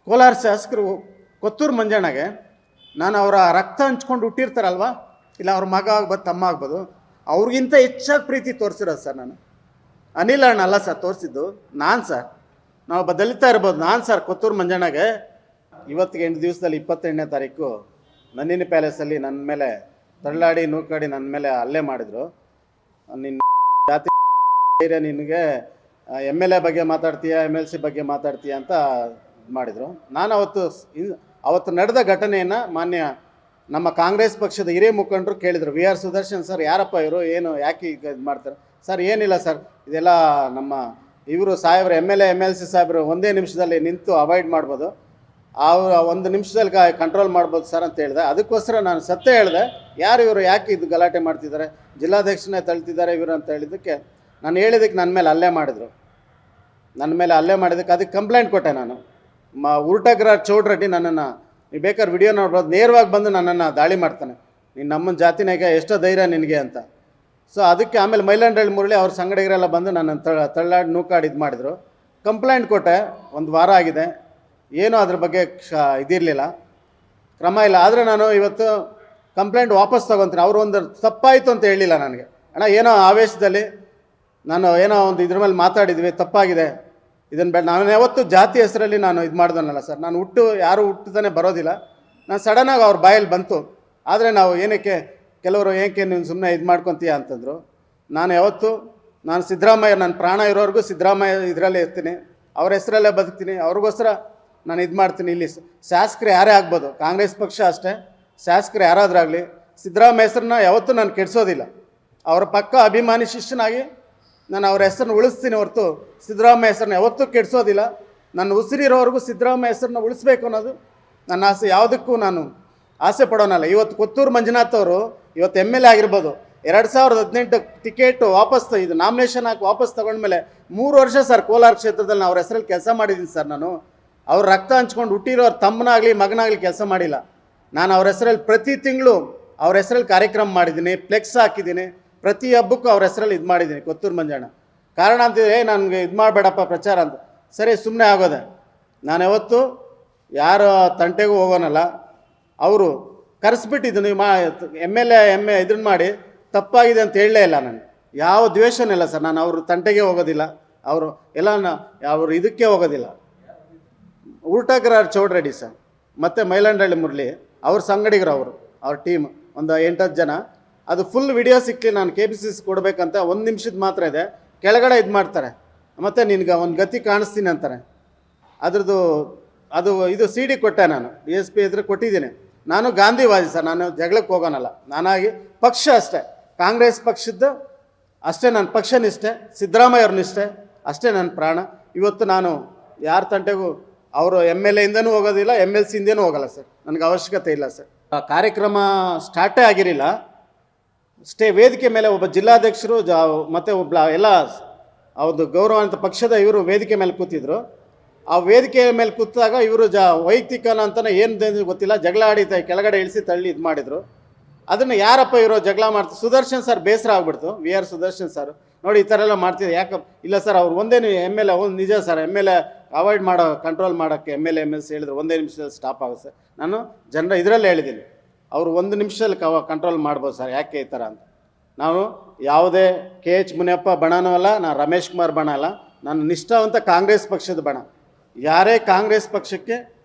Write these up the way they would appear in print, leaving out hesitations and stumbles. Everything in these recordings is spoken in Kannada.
ಕೋಲಾರ ಶಾಸಕರು ಕೊತ್ತೂರು ಮಂಜಣ್ಣಗೆ ನಾನು ಅವರ ರಕ್ತ ಹಂಚ್ಕೊಂಡು ಹುಟ್ಟಿರ್ತಾರಲ್ವ, ಇಲ್ಲ ಅವ್ರ ಮಗ ಆಗ್ಬೋದು ತಮ್ಮ ಆಗ್ಬೋದು, ಅವ್ರಿಗಿಂತ ಹೆಚ್ಚಾಗಿ ಪ್ರೀತಿ ತೋರಿಸಿರೋದು ಸರ್ ನಾನು. ಅನಿಲ್ ಅಣ್ಣ ಅಲ್ಲ ಸರ್ ತೋರಿಸಿದ್ದು, ನಾನು ಸರ್. ನಾವು ಬದಲಿತಾ ಇರ್ಬೋದು, ನಾನು ಸರ್ ಕೊತ್ತೂರು ಮಂಜಣ್ಣಗೆ. ಇವತ್ತಿಗೆ 8 ದಿವಸದಲ್ಲಿ 28ನೇ ತಾರೀಕು ನಂದಿನಿ ಪ್ಯಾಲೇಸಲ್ಲಿ ನನ್ನ ಮೇಲೆ ತಳ್ಳಾಡಿ ನೂಕಾಡಿ ನನ್ನ ಮೇಲೆ ಹಲ್ಲೆ ಮಾಡಿದ್ರು. ನಿನ್ನ ಜಾತಿ ನಿನಗೆ MLA ಬಗ್ಗೆ ಮಾತಾಡ್ತೀಯ, MLC ಬಗ್ಗೆ ಮಾತಾಡ್ತೀಯ ಅಂತ ಮಾಡಿದರು. ನಾನು ಅವತ್ತು ನಡೆದ ಘಟನೆಯನ್ನು ಮಾನ್ಯ ನಮ್ಮ ಕಾಂಗ್ರೆಸ್ ಪಕ್ಷದ ಹಿರಿಯ ಮುಖಂಡರು ಕೇಳಿದರು. VR ಸುದರ್ಶನ್ ಸರ್ ಯಾರಪ್ಪ ಇವರು, ಏನು ಯಾಕೆ ಈಗ ಇದು ಮಾಡ್ತಾರೆ ಸರ್? ಏನಿಲ್ಲ ಸರ್, ಇದೆಲ್ಲ ನಮ್ಮ ಇವರು ಸಾಹೇಬ್ರು MLA MLC ಸಾಹೇಬರು ಒಂದೇ ನಿಮಿಷದಲ್ಲಿ ನಿಂತು ಅವಾಯ್ಡ್ ಮಾಡ್ಬೋದು, ಅವರು 1 ನಿಮಿಷದಲ್ಲಿ ಕಂಟ್ರೋಲ್ ಮಾಡ್ಬೋದು ಸರ್ ಅಂತ ಹೇಳಿದೆ. ಅದಕ್ಕೋಸ್ಕರ ನಾನು ಸತ್ಯ ಹೇಳಿದೆ, ಯಾರು ಇವರು, ಯಾಕೆ ಇದು ಗಲಾಟೆ ಮಾಡ್ತಿದ್ದಾರೆ, ಜಿಲ್ಲಾಧ್ಯಕ್ಷನೇ ತಳ್ತಿದ್ದಾರೆ ಇವರು ಅಂತ ಹೇಳಿದ್ದಕ್ಕೆ ನಾನು ಹೇಳಿದ್ದಕ್ಕೆ ನನ್ನ ಮೇಲೆ ಹಲ್ಲೆ ಮಾಡಿದರು. ನನ್ನ ಮೇಲೆ ಹಲ್ಲೆ ಮಾಡಿದ್ದಕ್ಕೆ ಅದಕ್ಕೆ ಕಂಪ್ಲೇಂಟ್ ಕೊಟ್ಟೆ ನಾನು. ಉರ್ಟಗ್ರಾರ್ ಚೌಡ್ರೆಡ್ಡಿ ನನ್ನನ್ನು, ನೀವು ಬೇಕಾದ್ರೆ ವಿಡಿಯೋ ನೋಡ್ಬೋದು, ನೇರವಾಗಿ ಬಂದು ನನ್ನನ್ನು ದಾಳಿ ಮಾಡ್ತಾನೆ, ನೀನು ನಮ್ಮನ ಜಾತಿನಾಗ ಎಷ್ಟೋ ಧೈರ್ಯ ನಿನಗೆ ಅಂತ. ಸೊ ಅದಕ್ಕೆ ಆಮೇಲೆ ಮೈಲಾಂಡಹಳ್ಳಿ ಮುರಳಿ ಅವ್ರ ಸಂಗಡಿಗರೆಲ್ಲ ಬಂದು ನನ್ನನ್ನು ತಳ್ಳಾಡಿ ನೂಕಾಡಿ ಇದು ಮಾಡಿದರು. ಕಂಪ್ಲೇಂಟ್ ಕೊಟ್ಟೆ, 1 ವಾರ ಆಗಿದೆ, ಏನೂ ಅದ್ರ ಬಗ್ಗೆ ಇದಿರಲಿಲ್ಲ, ಕ್ರಮ ಇಲ್ಲ. ಆದರೆ ನಾನು ಇವತ್ತು ಕಂಪ್ಲೇಂಟ್ ವಾಪಸ್ ತೊಗೊತೀನಿ. ಅವರು ಒಂದು ತಪ್ಪಾಯಿತು ಅಂತ ಹೇಳಿಲ್ಲ ನನಗೆ, ಅಣ್ಣ ಏನೋ ಆವೇಶದಲ್ಲಿ ನಾನು ಏನೋ ಒಂದು ಇದ್ರ ಮೇಲೆ ಮಾತಾಡಿದ್ವಿ, ತಪ್ಪಾಗಿದೆ, ಇದನ್ನು ಬೇಡ. ನಾನು ಯಾವತ್ತೂ ಜಾತಿ ಹೆಸರಲ್ಲಿ ನಾನು ಇದು ಮಾಡ್ದನಲ್ಲ ಸರ್. ನಾನು ಯಾರು ಹುಟ್ಟುತ್ತಾನೆ ಬರೋದಿಲ್ಲ, ನಾನು ಸಡನ್ನಾಗಿ ಅವ್ರ ಬಾಯಲ್ಲಿ ಬಂತು. ಆದರೆ ನಾವು ಏನಕ್ಕೆ ಕೆಲವರು ಏಕೆ ನೀನು ಸುಮ್ಮನೆ ಇದು ಮಾಡ್ಕೊತೀಯ ಅಂತಂದರು. ನಾನು ಯಾವತ್ತೂ ನಾನು ಸಿದ್ದರಾಮಯ್ಯ, ನನ್ನ ಪ್ರಾಣ ಇರೋವರೆಗೂ ಸಿದ್ದರಾಮಯ್ಯ ಇದರಲ್ಲೇ ಇರ್ತೀನಿ, ಅವ್ರ ಹೆಸರಲ್ಲೇ ಬದುಕ್ತೀನಿ, ಅವ್ರಿಗೋಸ್ಕರ ನಾನು ಇದು ಮಾಡ್ತೀನಿ. ಇಲ್ಲಿ ಶಾಸಕರು ಯಾರೇ ಆಗ್ಬೋದು, ಕಾಂಗ್ರೆಸ್ ಪಕ್ಷ ಅಷ್ಟೇ, ಶಾಸಕರು ಯಾರಾದ್ರಾಗಲಿ ಸಿದ್ದರಾಮಯ್ಯ ಹೆಸರನ್ನ ಯಾವತ್ತೂ ನಾನು ಕೆಡಿಸೋದಿಲ್ಲ. ಅವರ ಪಕ್ಕ ಅಭಿಮಾನಿ ಶಿಷ್ಯನಾಗಿ ನಾನು ಅವ್ರ ಹೆಸರನ್ನ ಉಳಿಸ್ತೀನಿ ಹೊರತು ಸಿದ್ದರಾಮಯ್ಯ ಹೆಸರನ್ನ ಯಾವತ್ತೂ ಕೆಡಿಸೋದಿಲ್ಲ. ನನ್ನ ಉಸಿರಿರೋವರೆಗೂ ಸಿದ್ದರಾಮಯ್ಯ ಹೆಸರನ್ನ ಉಳಿಸ್ಬೇಕು ಅನ್ನೋದು ನನ್ನ ಆಸೆ, ಯಾವುದಕ್ಕೂ ನಾನು ಆಸೆ ಪಡೋನಲ್ಲ. ಇವತ್ತು ಕೊತ್ತೂರು ಮಂಜುನಾಥ್ ಅವರು ಇವತ್ತು MLA ಆಗಿರ್ಬೋದು, 2018 ಟಿಕೆಟು ವಾಪಸ್ ಇದು ನಾಮಿನೇಷನ್ ಹಾಕಿ ವಾಪಸ್ ತೊಗೊಂಡ್ಮೇಲೆ 3 ವರ್ಷ ಸರ್ ಕೋಲಾರ ಕ್ಷೇತ್ರದಲ್ಲಿ ಅವ್ರ ಹೆಸರಲ್ಲಿ ಕೆಲಸ ಮಾಡಿದ್ದೀನಿ ಸರ್. ನಾನು ಅವ್ರ ರಕ್ತ ಹಂಚ್ಕೊಂಡು ಹುಟ್ಟಿರೋರು ತಮ್ಮನಾಗಲಿ ಮಗನಾಗಲಿ ಕೆಲಸ ಮಾಡಿಲ್ಲ. ನಾನು ಅವ್ರ ಹೆಸರಲ್ಲಿ ಪ್ರತಿ ತಿಂಗಳು ಅವ್ರ ಹೆಸರಲ್ಲಿ ಕಾರ್ಯಕ್ರಮ ಮಾಡಿದ್ದೀನಿ, ಫ್ಲೆಕ್ಸ್ ಹಾಕಿದ್ದೀನಿ, ಪ್ರತಿ ಹಬ್ಬಕ್ಕೂ ಅವ್ರ ಹೆಸರಲ್ಲಿ ಇದು ಮಾಡಿದ್ದೀನಿ. ಕೊತ್ತೂರು ಮಂಜಣ್ಣ ಕಾರಣ ಅಂತಿದ್ರೆ ನನಗೆ ಇದು ಮಾಡಬೇಡಪ್ಪ ಪ್ರಚಾರ ಅಂತ, ಸರಿ ಸುಮ್ಮನೆ ಆಗೋದೆ. ನಾನು ಯಾವತ್ತು ಯಾರ ತಂಟೆಗೂ ಹೋಗೋನಲ್ಲ. ಅವರು ಕರೆಸ್ಬಿಟ್ಟಿದ್ದು MLA ಇದನ್ನು ಮಾಡಿ ತಪ್ಪಾಗಿದೆ ಅಂತ ಹೇಳಲೇ ಇಲ್ಲ. ನಾನು ಯಾವ ದ್ವೇಷನೂ ಇಲ್ಲ ಸರ್. ನಾನು ಅವ್ರ ತಂಟೆಗೆ ಹೋಗೋದಿಲ್ಲ, ಅವರು ಎಲ್ಲ ಅವರು ಇದಕ್ಕೆ ಹೋಗೋದಿಲ್ಲ. ಉರ್ಟಗ್ರಾರ್ ಚೌಡ್ರೆಡ್ಡಿ ಸರ್ ಮತ್ತು ಮೈಲಾಂಡಹಳ್ಳಿ ಮುರಳಿ ಅವ್ರ ಸಂಗಡಿಗರು, ಅವ್ರ ಟೀಮ್ ಒಂದು 8-10 ಜನ. ಅದು ಫುಲ್ ವಿಡಿಯೋ ಸಿಕ್ಕಿ ನಾನು KPCC ಕೊಡಬೇಕಂತ 1 ನಿಮಿಷದ ಮಾತ್ರ ಇದೆ, ಕೆಳಗಡೆ ಇದು ಮಾಡ್ತಾರೆ, ಮತ್ತು ನಿನ್ಗೆ ಒಂದು ಗತಿ ಕಾಣಿಸ್ತೀನಿ ಅಂತಾರೆ. ಇದು CD ಕೊಟ್ಟೆ ನಾನು, DSP ಎದುರು ಕೊಟ್ಟಿದ್ದೀನಿ. ನಾನು ಗಾಂಧಿವಾದಿ ಸರ್, ನಾನು ಜಗಳಕ್ಕೆ ಹೋಗೋನಲ್ಲ. ನಾನಾಗಿ ಪಕ್ಷ ಅಷ್ಟೇ, ಕಾಂಗ್ರೆಸ್ ಪಕ್ಷದ್ದು ಅಷ್ಟೇ, ನನ್ನ ಪಕ್ಷನಿಷ್ಠೆ, ಸಿದ್ದರಾಮಯ್ಯ ಅವ್ರನ್ನಿಷ್ಟೆ ಅಷ್ಟೇ ನನ್ನ ಪ್ರಾಣ. ಇವತ್ತು ನಾನು ಯಾರ ತಂಟೆಗೂ ಅವರು MLA ಇಂದನೂ ಹೋಗೋದಿಲ್ಲ, MLC ಇಂದೇನೂ ಹೋಗಲ್ಲ ಸರ್, ನನಗೆ ಅವಶ್ಯಕತೆ ಇಲ್ಲ ಸರ್. ಕಾರ್ಯಕ್ರಮ ಸ್ಟಾರ್ಟೇ ಆಗಿರಲಿಲ್ಲ, ವೇದಿಕೆ ಮೇಲೆ ಒಬ್ಬ ಜಿಲ್ಲಾಧ್ಯಕ್ಷರು ಮತ್ತು ಎಲ್ಲ ಅವ್ರದ್ದು ಗೌರವಾನ್ವಿತ ಪಕ್ಷದ ಇವರು ವೇದಿಕೆ ಮೇಲೆ ಕೂತಿದ್ರು. ಆ ವೇದಿಕೆ ಮೇಲೆ ಕೂತಾಗ ಇವರು ವೈಯಕ್ತಿಕನ ಅಂತಲೇ ಏನು ಗೊತ್ತಿಲ್ಲ, ಜಗಳ ಆಡಿತ ಕೆಳಗಡೆ ಇಳಿಸಿ ತಳ್ಳಿ ಇದು ಮಾಡಿದರು. ಅದನ್ನು ಯಾರಪ್ಪ ಇವರು ಜಗಳ ಮಾಡ್ತಾರೆ, ಸುದರ್ಶನ್ ಸರ್ ಬೇಸರ ಆಗ್ಬಿಡ್ತು. VR ಸುದರ್ಶನ್ ಸರ್ ನೋಡಿ ಈ ಥರ ಎಲ್ಲ ಮಾಡ್ತಿದ್ದೆ, ಯಾಕೆ ಇಲ್ಲ ಸರ್ ಅವ್ರು ಒಂದೇನು MLA ನಿಜ ಸರ್, MLA ಅವಾಯ್ಡ್ ಮಾಡೋ ಕಂಟ್ರೋಲ್ ಮಾಡೋಕ್ಕೆ MLA MLC ಹೇಳಿದ್ರು 1 ನಿಮಿಷದಲ್ಲಿ ಸ್ಟಾಪ್ ಆಗುತ್ತೆ ಸರ್. ನಾನು ಜನರ ಇದರಲ್ಲಿ ಹೇಳಿದ್ದೀನಿ, ಅವರು 1 ನಿಮಿಷದಲ್ಲಿ ಕಂಟ್ರೋಲ್ ಮಾಡ್ಬೋದು ಸರ್, ಯಾಕೆ ಈ ಥರ ಅಂತ. ನಾವು ಯಾವುದೇ KH ಮುನಿಯಪ್ಪ ಬಣನೂ ಅಲ್ಲ, ನಾನು ರಮೇಶ್ ಕುಮಾರ್ ಬಣ ಅಲ್ಲ, ನಾನು ನಿಷ್ಠಾವಂತ ಕಾಂಗ್ರೆಸ್ ಪಕ್ಷದ ಬಣ. ಯಾರೇ ಕಾಂಗ್ರೆಸ್ ಪಕ್ಷಕ್ಕೆ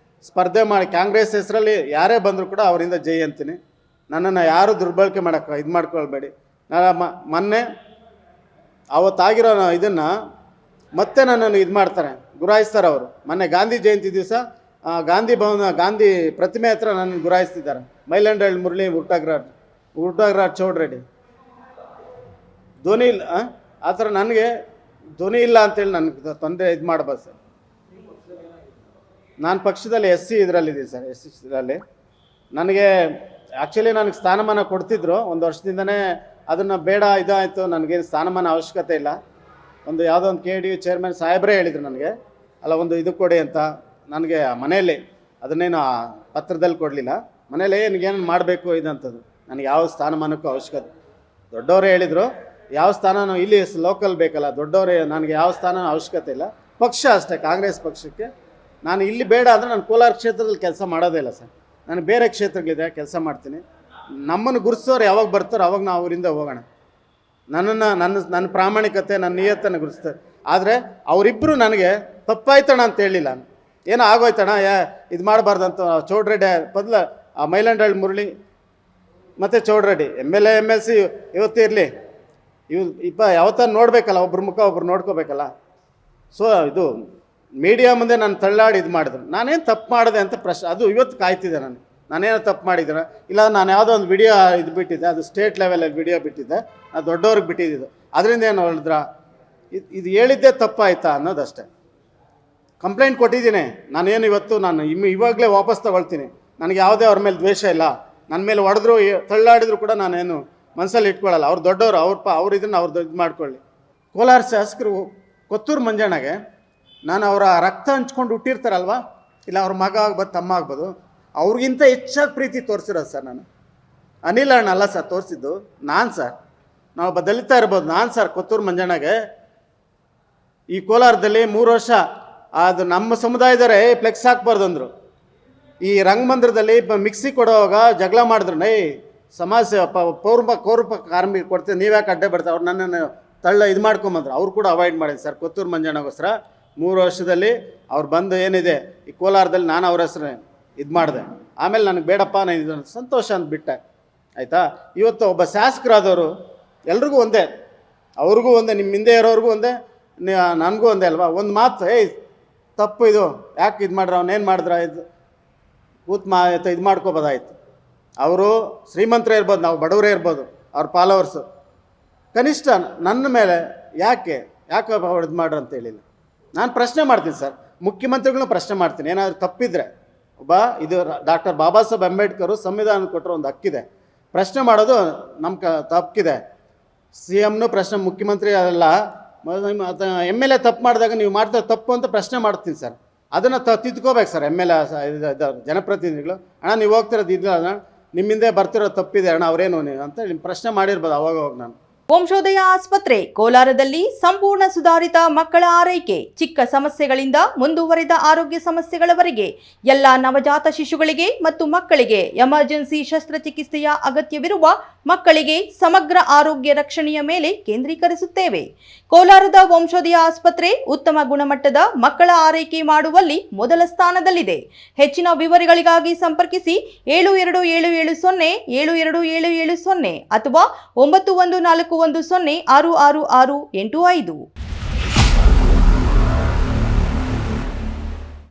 ಸ್ಪರ್ಧೆ ಮಾಡಿ ಕಾಂಗ್ರೆಸ್ ಹೆಸರಲ್ಲಿ ಯಾರೇ ಬಂದರೂ ಕೂಡ ಅವರಿಂದ ಜೈ ಅಂತೀನಿ. ನನ್ನನ್ನು ಯಾರು ದುರ್ಬಳಕೆ ಮಾಡೋಕ್ಕೆ ಇದು ಮಾಡ್ಕೊಳ್ಬೇಡಿ. ನಾನು ಮೊನ್ನೆ ಅವತ್ತಾಗಿರೋ ಇದನ್ನು ಮತ್ತೆ ನನ್ನನ್ನು ಇದು ಮಾಡ್ತಾರೆ, ಗುರಾಯಿಸ್ತಾರೆ ಅವರು. ಮೊನ್ನೆ ಗಾಂಧಿ ಜಯಂತಿ ದಿವಸ ಗಾಂಧಿ ಪ್ರತಿಮೆ ಹತ್ರ ನನ್ನನ್ನು ಗುರಾಯಿಸ್ತಿದ್ದಾರೆ. ಮೈಲಾಂಡಹಳ್ಳಿ ಮುರಳಿ ಉರ್ಟಗ್ರಾರ್ ಚೌಡ್ರೆಡ್ಡಿ ಧ್ವನಿ ಇಲ್ಲ, ಆ ಥರ ನನಗೆ ಧ್ವನಿ ಇಲ್ಲ ಅಂತೇಳಿ ನನಗೆ ತೊಂದರೆ ಇದು ಮಾಡ್ಬೋದು ಸರ್. ನಾನು ಪಕ್ಷದಲ್ಲಿ SC ಇದರಲ್ಲಿದ್ದೀನಿ ಸರ್, SC ಇದರಲ್ಲಿ ನನಗೆ ಆ್ಯಕ್ಚುಲಿ ನನಗೆ ಸ್ಥಾನಮಾನ ಕೊಡ್ತಿದ್ರು 1 ವರ್ಷದಿಂದನೇ, ಅದನ್ನು ಬೇಡ ಇದಾಯಿತು, ನನಗೇನು ಸ್ಥಾನಮಾನ ಅವಶ್ಯಕತೆ ಇಲ್ಲ. ಯಾವುದೋ ಒಂದು KDU ಚೇರ್ಮನ್ ಸಾಹೇಬ್ರೇ ಹೇಳಿದರು ನನಗೆ, ಅಲ್ಲ ಒಂದು ಇದು ಕೊಡಿ ಅಂತ. ನನಗೆ ಮನೆಯಲ್ಲಿ ಅದನ್ನೇನು ಪತ್ರದಲ್ಲಿ ಕೊಡಲಿಲ್ಲ, ಮನೇಲಿ ನಿನಗೇನು ಮಾಡಬೇಕು ಇದಂಥದ್ದು, ನನಗೆ ಯಾವ ಸ್ಥಾನಮಾನಕ್ಕೂ ಅವಶ್ಯಕತೆ. ದೊಡ್ಡವರೇ ಹೇಳಿದರು, ಯಾವ ಸ್ಥಾನನೂ ಇಲ್ಲಿ ಲೋಕಲ್ ಬೇಕಲ್ಲ, ದೊಡ್ಡವರೇ, ನನಗೆ ಯಾವ ಸ್ಥಾನ ಅವಶ್ಯಕತೆ ಇಲ್ಲ. ಪಕ್ಷ ಅಷ್ಟೇ, ಕಾಂಗ್ರೆಸ್ ಪಕ್ಷಕ್ಕೆ ನಾನು ಇಲ್ಲಿ ಬೇಡ ಅಂದರೆ ನಾನು ಕೋಲಾರ ಕ್ಷೇತ್ರದಲ್ಲಿ ಕೆಲಸ ಮಾಡೋದೇ ಇಲ್ಲ ಸರ್. ನಾನು ಬೇರೆ ಕ್ಷೇತ್ರಗಳಿದೆ ಕೆಲಸ ಮಾಡ್ತೀನಿ. ನಮ್ಮನ್ನು ಗುರುತಿಸೋರು ಯಾವಾಗ ಬರ್ತಾರೋ ಅವಾಗ ನಾವು ಅವರಿಂದ ಹೋಗೋಣ. ನನ್ನ ಪ್ರಾಮಾಣಿಕತೆ, ನನ್ನ ನಿಯತ್ತನ್ನು ಗುರುತಿಸ್ತಾರೆ. ಆದರೆ ಅವರಿಬ್ಬರು ನನಗೆ ತಪ್ಪಾಯ್ತಣ ಅಂತ ಹೇಳಿಲ್ಲ. ಏನೋ ಆಗೋಯ್ತಣ, ಇದು ಮಾಡಬಾರ್ದಂತ ಚೌಡ್ರೆಡ್ಡಿ ಬದಲ ಆ ಮೈಲಾಂಡಹಳ್ಳಿ ಮುರಳಿ ಮತ್ತು ಚೌಡ್ರೆಡ್ಡಿ MLC ಇವತ್ತೇ ಇರಲಿ, ಯಾವತ್ತ ನೋಡಬೇಕಲ್ಲ, ಒಬ್ರ ಮುಖ ಒಬ್ರು ನೋಡ್ಕೋಬೇಕಲ್ಲ. ಸೊ ಇದು ಮೀಡಿಯಾ ಮುಂದೆ ನಾನು ತಳ್ಳಾಡಿ ಇದು ಮಾಡಿದ್ರು. ನಾನೇನು ತಪ್ಪು ಮಾಡಿದೆ ಅಂತ ಪ್ರಶ್ನೆ ಅದು ಇವತ್ತು ಕಾಯ್ತಿದ್ದೆ. ನಾನೇನೋ ತಪ್ಪು ಮಾಡಿದ್ರೆ ಇಲ್ಲ, ನಾನು ಯಾವುದೋ ಒಂದು ವಿಡಿಯೋ ಇದು ಬಿಟ್ಟಿದ್ದೆ, ಅದು ಸ್ಟೇಟ್ ಲೆವೆಲಲ್ಲಿ ವಿಡಿಯೋ ಬಿಟ್ಟಿದ್ದೆ, ಅದು ದೊಡ್ಡವ್ರಿಗೆ ಬಿಟ್ಟಿದ್ದು. ಅದರಿಂದ ಏನು ಹೇಳಿದ್ರ ಇದು ಹೇಳಿದ್ದೇ ತಪ್ಪಾಯ್ತಾ ಅನ್ನೋದಷ್ಟೇ. ಕಂಪ್ಲೇಂಟ್ ಕೊಟ್ಟಿದ್ದೀನಿ ನಾನೇನು. ನಾನು ಇವಾಗಲೇ ವಾಪಸ್ ತಗೊಳ್ತೀನಿ. ನನಗೆ ಯಾವುದೇ ಅವ್ರ ಮೇಲೆ ದ್ವೇಷ ಇಲ್ಲ. ನನ್ನ ಮೇಲೆ ಹೊಡೆದ್ರು ತಳ್ಳಾಡಿದ್ರು ಕೂಡ ನಾನೇನು ಮನಸ್ಸಲ್ಲಿ ಇಟ್ಕೊಳ್ಳಲ್ಲ. ಅವ್ರು ದೊಡ್ಡವರು, ಅವ್ರು ಇದನ್ನು ಅವ್ರದ್ದು ಇದು ಮಾಡ್ಕೊಳ್ಳಿ. ಕೋಲಾರ ಶಾಸಕರು ಕೊತ್ತೂರು ಮಂಜಣ್ಣಗೆ ನಾನು ಅವರ ರಕ್ತ ಹಂಚ್ಕೊಂಡು ಹುಟ್ಟಿರ್ತಾರಲ್ವ, ಇಲ್ಲ ಅವ್ರ ಮಗ ಆಗ್ಬೋದು, ತಮ್ಮ ಆಗ್ಬೋದು, ಅವ್ರಿಗಿಂತ ಹೆಚ್ಚಾಗಿ ಪ್ರೀತಿ ತೋರಿಸಿರೋದು ಸರ್ ನಾನು. ಅನಿಲ್ ಅಣ್ಣ ಅಲ್ಲ ಸರ್ ತೋರಿಸಿದ್ದು, ನಾನು ಸರ್. ನಾವು ದಲಿತ ಇರ್ಬೋದು, ನಾನು ಸರ್ ಕೊತ್ತೂರು ಮಂಜಣ್ಣಗೆ ಈ ಕೋಲಾರದಲ್ಲಿ 3 ವರ್ಷ ಅದು ನಮ್ಮ ಸಮುದಾಯದವರೇ ಫ್ಲೆಕ್ಸ್ ಹಾಕ್ಬಾರ್ದು ಅಂದರು. ಈ ರಂಗಮಂದಿರದಲ್ಲಿ ಮಿಕ್ಸಿ ಕೊಡುವಾಗ ಜಗಳ ಮಾಡಿದ್ರು. ಸಮಾಜ ಪೌರಪ ಕಾರ್ಮಿಕ ಕೊಡ್ತೀವಿ, ನೀವ್ಯಾಕೆ ಅಡ್ಡೆ ಬರ್ತಾರೆ, ಅವ್ರು ನನ್ನನ್ನು ಇದು ಮಾಡ್ಕೊಂಬಂದ್ರು. ಅವ್ರು ಕೂಡ ಅವಾಯ್ಡ್ ಮಾಡಿದ್ರು ಸರ್ ಕೊತ್ತೂರು ಮಂಜಣ್ಣಗೋಸ್ಕರ. 3 ವರ್ಷದಲ್ಲಿ ಅವ್ರು ಬಂದು ಏನಿದೆ ಈ ಕೋಲಾರದಲ್ಲಿ ನಾನು ಅವ್ರ ಹೆಸರು ಇದು ಮಾಡಿದೆ. ಆಮೇಲೆ ನನಗೆ ಬೇಡಪ್ಪ, ನಾನು ಇದು ಸಂತೋಷ ಅಂತ ಬಿಟ್ಟೆ, ಆಯಿತಾ. ಇವತ್ತು ಒಬ್ಬ ಶಾಸಕರಾದವರು ಎಲ್ರಿಗೂ ಒಂದೇ, ಅವ್ರಿಗೂ ಒಂದೇ, ನಿಮ್ಮ ಹಿಂದೆ ಇರೋರಿಗೂ ಒಂದೇ, ನನಗೂ ಒಂದೇ ಅಲ್ವಾ. ಒಂದು ಮಾತು, ತಪ್ಪು ಇದು, ಯಾಕೆ ಇದು ಮಾಡ್ರೆ, ಅವನೇನು ಮಾಡಿದ್ರ, ಇದು ಇದು ಮಾಡ್ಕೋಬೋದಾಯ್ತು. ಅವರು ಶ್ರೀಮಂತರೇ ಇರ್ಬೋದು, ನಾವು ಬಡವರೇ ಇರ್ಬೋದು, ಅವ್ರ ಫಾಲೋವರ್ಸು. ಕನಿಷ್ಠ ನನ್ನ ಮೇಲೆ ಯಾಕೆ ಇದು ಮಾಡ್ರಿ ಅಂತ ಹೇಳಿಲ್ಲ. ನಾನು ಪ್ರಶ್ನೆ ಮಾಡ್ತೀನಿ ಸರ್, ಮುಖ್ಯಮಂತ್ರಿಗಳನ್ನೂ ಪ್ರಶ್ನೆ ಮಾಡ್ತೀನಿ. ಏನಾದರೂ ತಪ್ಪಿದ್ರೆ ಇದು ಡಾಕ್ಟರ್ ಬಾಬಾ ಸಾಹೇಬ್ ಅಂಬೇಡ್ಕರ್ ಸಂವಿಧಾನ ಕೊಟ್ಟರೆ ಒಂದು ಹಕ್ಕಿದೆ, ಪ್ರಶ್ನೆ ಮಾಡೋದು ನಮ್ಮ ತಪ್ಪಿದೆ. CMನೂ ಪ್ರಶ್ನೆ, ಮುಖ್ಯಮಂತ್ರಿ ಅಲ್ಲ, MLA ತಪ್ಪು ಮಾಡಿದಾಗ ನೀವು ಮಾಡ್ತಾ ತಪ್ಪು ಅಂತ ಪ್ರಶ್ನೆ ಮಾಡ್ತೀನಿ ಸರ್. ಅದನ್ನು ತಿದ್ಕೋಬೇಕು ಸರ್. MLA ಜನಪ್ರತಿನಿಧಿಗಳು, ಅಣ್ಣ ನೀವು ಹೋಗ್ತಿರೋದು ಇದು ಅಣ್ಣ, ನಿಮ್ಮಿಂದೆ ಬರ್ತಿರೋ ತಪ್ಪಿದೆ ಅಣ್ಣ, ಅವರೇನು ಅಂತ ನಿಮ್ಮ ಪ್ರಶ್ನೆ ಮಾಡಿರ್ಬೋದು ಅವಾಗ ನಾನು. ವಂಶೋದಯ ಆಸ್ಪತ್ರೆ ಕೋಲಾರದಲ್ಲಿ ಸಂಪೂರ್ಣ ಸುಧಾರಿತ ಮಕ್ಕಳ ಆರೈಕೆ, ಚಿಕ್ಕ ಸಮಸ್ಯೆಗಳಿಂದ ಮುಂದುವರೆದ ಆರೋಗ್ಯ ಸಮಸ್ಯೆಗಳವರೆಗೆ ಎಲ್ಲ ನವಜಾತ ಶಿಶುಗಳಿಗೆ ಮತ್ತು ಮಕ್ಕಳಿಗೆ ಎಮರ್ಜೆನ್ಸಿ ಶಸ್ತ್ರಚಿಕಿತ್ಸೆಯ ಅಗತ್ಯವಿರುವ ಮಕ್ಕಳಿಗೆ ಸಮಗ್ರ ಆರೋಗ್ಯ ರಕ್ಷಣೆಯ ಮೇಲೆ ಕೇಂದ್ರೀಕರಿಸುತ್ತೇವೆ. ಕೋಲಾರದ ವಂಶೋದಯ ಆಸ್ಪತ್ರೆ ಉತ್ತಮ ಗುಣಮಟ್ಟದ ಮಕ್ಕಳ ಆರೈಕೆ ಮಾಡುವಲ್ಲಿ ಮೊದಲ ಸ್ಥಾನದಲ್ಲಿದೆ. ಹೆಚ್ಚಿನ ವಿವರಗಳಿಗಾಗಿ ಸಂಪರ್ಕಿಸಿ 7277072770 ಅಥವಾ 9141066685.